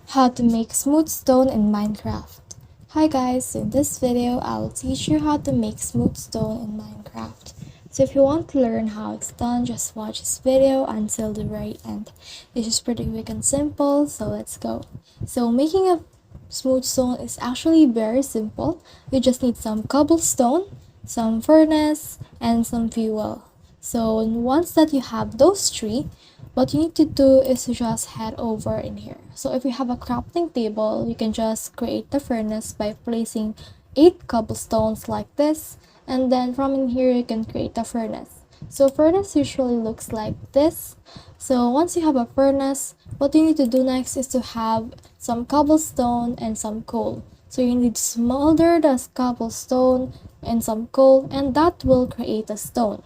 How to make smooth stone in Minecraft. Hi guys, in this video I'll teach you how to make smooth stone in Minecraft. So if you want to learn how it's done, just watch this video until the very end. This is pretty quick and simple, so let's go. So making a smooth stone is actually very simple. You just need some cobblestone, some furnace, and some fuel. So once that you have those three, what you need to do is to just head over in here. So if you have a crafting table, you can just create the furnace by placing 8 cobblestones like this, and then from in here you can create a furnace. So furnace usually looks like this. So once you have a furnace, what you need to do next is to have some cobblestone and some coal. So you need to smolder the cobblestone and some coal, and that will create a stone.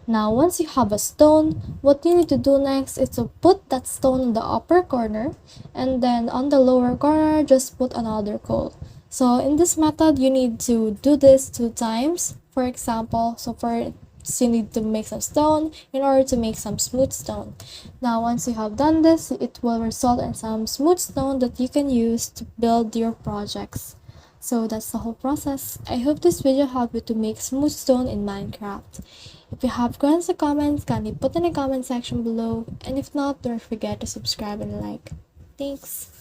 Now, once you have a stone, what you need to do next is to put that stone in the upper corner, and then on the lower corner, just put another coal. So in this method, you need to do this 2 times. For example, you need to make some stone in order to make some smooth stone. Now, once you have done this, it will result in some smooth stone that you can use to build your projects. So that's the whole process. I hope this video helped you to make smooth stone in Minecraft. If you have questions or comments, kindly put in the comment section below, and if not, don't forget to subscribe and like. Thanks.